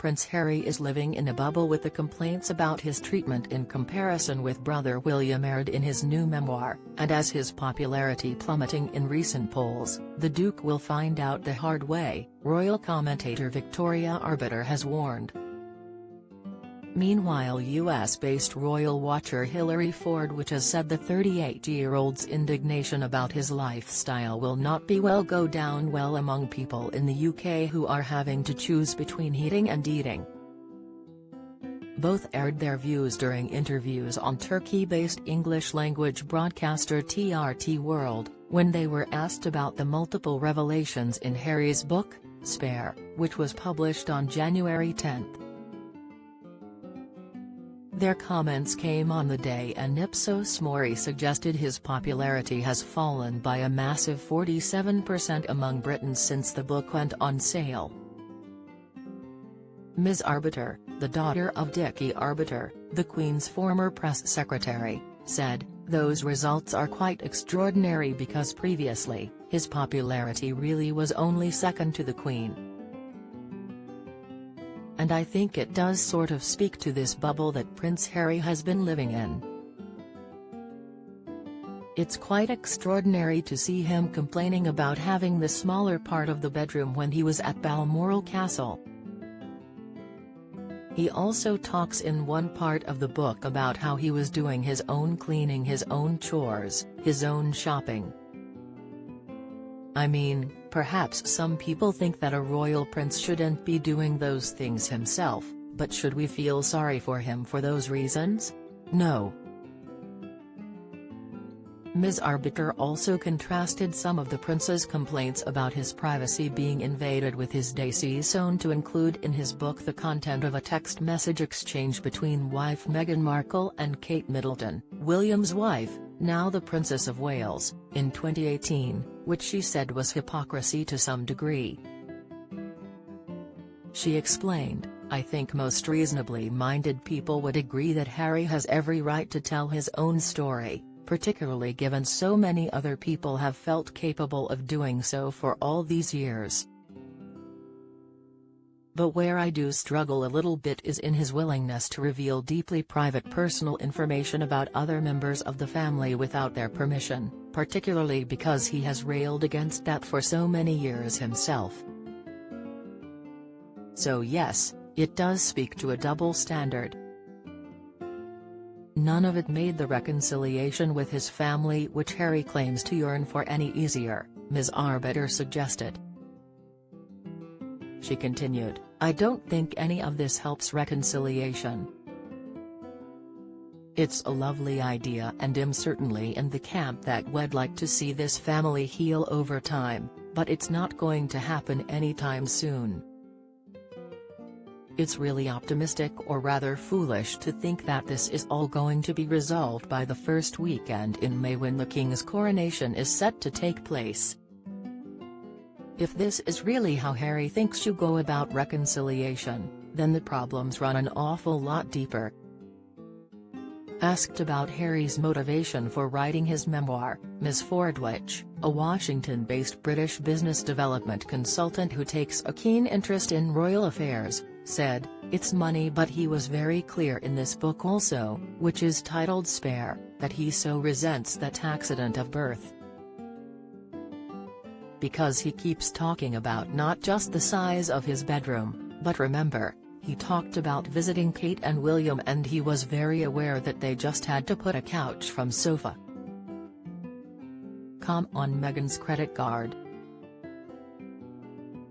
Prince Harry is living in a bubble with the complaints about his treatment in comparison with brother William aired in his new memoir, and as his popularity plummeting in recent polls, the Duke will find out the hard way, royal commentator Victoria Arbiter has warned. Meanwhile, US-based royal watcher Hilary Ford has said the 38-year-old's indignation about his lifestyle will not go down well among people in the UK who are having to choose between eating and eating. Both aired their views during interviews on Turkey-based English-language broadcaster TRT World, when they were asked about the multiple revelations in Harry's book, Spare, which was published on January 10. Their comments came on the day an Ipsos Mori suggested his popularity has fallen by a massive 47% among Britons since the book went on sale. Ms. Arbiter, the daughter of Dickie Arbiter, the Queen's former press secretary, said, "Those results are quite extraordinary because previously, his popularity really was only second to the Queen. And I think it does sort of speak to this bubble that Prince Harry has been living in. It's quite extraordinary to see him complaining about having the smaller part of the bedroom when he was at Balmoral Castle." He also talks in one part of the book about how he was doing his own cleaning, his own chores, his own shopping. I mean, perhaps some people think that a royal prince shouldn't be doing those things himself, but should we feel sorry for him for those reasons? No. Ms. Arbiter also contrasted some of the prince's complaints about his privacy being invaded with his decision to include in his book the content of a text message exchange between wife Meghan Markle and Kate Middleton, William's wife, now the Princess of Wales, in 2018, which she said was hypocrisy to some degree. She explained, "I think most reasonably minded people would agree that Harry has every right to tell his own story, particularly given so many other people have felt capable of doing so for all these years. But where I do struggle a little bit is in his willingness to reveal deeply private personal information about other members of the family without their permission, particularly because he has railed against that for so many years himself. So yes, it does speak to a double standard. None of it made the reconciliation with his family, which Harry claims to yearn for, any easier," Ms. Arbiter suggested. She continued, "I don't think any of this helps reconciliation. It's a lovely idea and I'm certainly in the camp that would like to see this family heal over time, but it's not going to happen anytime soon. It's really optimistic, or rather foolish, to think that this is all going to be resolved by the first weekend in May when the King's coronation is set to take place. If this is really how Harry thinks you go about reconciliation, then the problems run an awful lot deeper." Asked about Harry's motivation for writing his memoir, Ms. Fordwich, a Washington-based British business development consultant who takes a keen interest in royal affairs, said, "It's money, but he was very clear in this book also, which is titled Spare, that he so resents that accident of birth. Because he keeps talking about not just the size of his bedroom, but remember, he talked about visiting Kate and William and he was very aware that they just had to put a couch from sofa on Meghan's credit card.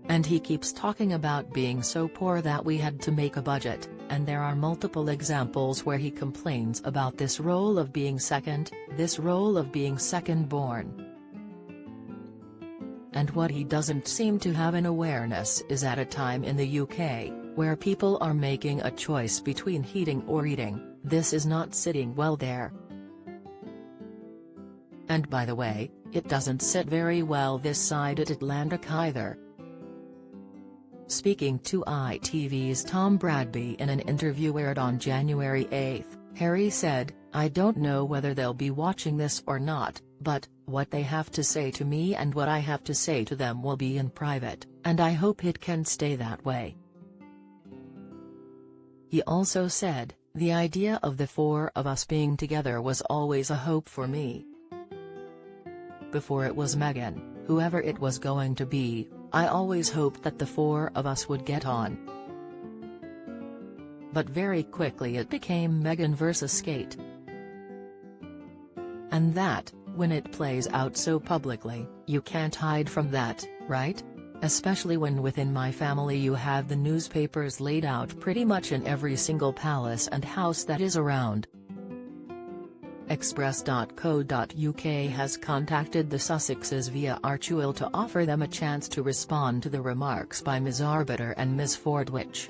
And he keeps talking about being so poor that we had to make a budget, and there are multiple examples where he complains about this role of being second, this role of being second-born. And what he doesn't seem to have an awareness is at a time in the UK, where people are making a choice between heating or eating, this is not sitting well there. And by the way, it doesn't sit very well this side at Atlantic either." Speaking to ITV's Tom Bradby in an interview aired on January 8, Harry said, "I don't know whether they'll be watching this or not, but what they have to say to me and what I have to say to them will be in private, and I hope it can stay that way." He also said, "The idea of the four of us being together was always a hope for me. Before it was Meghan, whoever it was going to be, I always hoped that the four of us would get on. But very quickly it became Meghan versus Kate. And that, when it plays out so publicly, you can't hide from that, right? Especially when within my family you have the newspapers laid out pretty much in every single palace and house that is around." Express.co.uk has contacted the Sussexes via Archewell to offer them a chance to respond to the remarks by Ms. Arbiter and Ms. Ford, which